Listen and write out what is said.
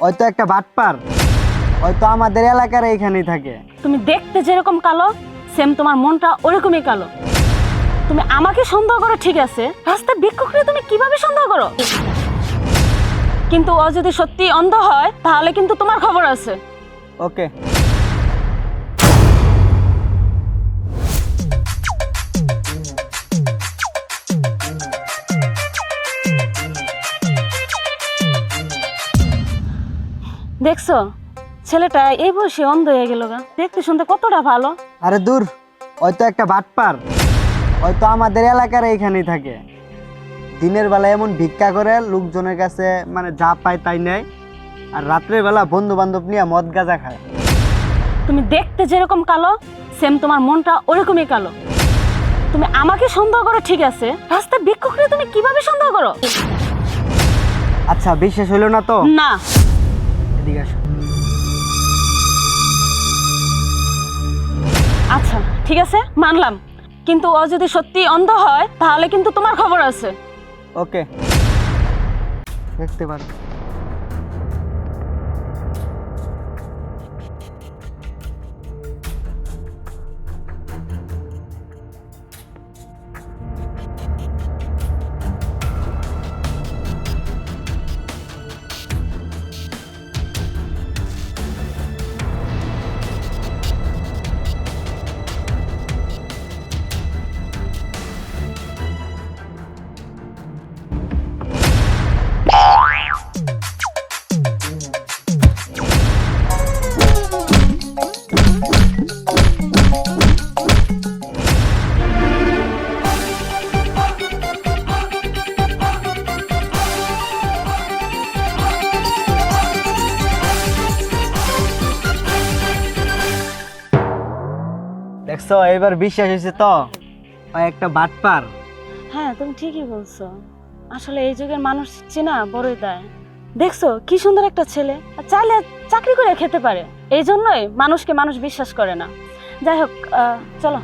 হয়তো একটা বাটপার, হয়তো আমাদের এলাকার এইখানেই থাকে। তুমি দেখতে যেরকম কালো, সেম তোমার মনটা ওরকমই কালো। তুমি আমাকে সন্দেহ করো ঠিক আছে, রাস্তায় ভিক্ষুককে তুমি কিভাবে সন্দেহ করো? কিন্তু ও যদি সত্যি অন্ধ হয় তাহলে কিন্তু তোমার খবর আছে। ওকে। দেখছো ছেলেটা এই বয়সে অন্ধ হয়ে গেল গা, দেখতে শুনতে কতটা ভালো। আরে দূর, হয়তো একটা বাটপার, হয়তো আমাদের এলাকার এইখানেই থাকে। দিনের বেলা এমন ভিক্ষা করে লোকজনের কাছে, মানে যা পায় তাই নেয়, আর রাত্রের বেলা বন্ধু বান্ধব নিয়ে মদ গাঁজা খায়। তুমি দেখতে যেরকম কালো, সেম তোমার মনটা ওরকমই কালো। তুমি আমাকে সন্দেহ করো ঠিক আছে, রাস্তায় ভিক্ষুককে তুমি কিভাবে সন্দেহ করো? আচ্ছা, বিশ্বাস হইল না তো? না। এদিকে আসো। আচ্ছা ঠিক আছে, মানলাম, কিন্তু ও যদি সত্যি অন্ধ হয় তাহলে কিন্তু তোমার খবর আছে। ওকে, দেখতে পারো। দেখছো, এবার বিশ্বাস হয়েছে তো? ও একটা বাটপার। হ্যাঁ তুমি ঠিকই বলছো, আসলে এই যুগের মানুষ চেনা বড়ই দায়। দেখছো কি সুন্দর একটা ছেলে, আর চাইলে চাকরি করে খেতে পারে, এই জন্যই মানুষকে মানুষ বিশ্বাস করে না। যাই হোক, চলো।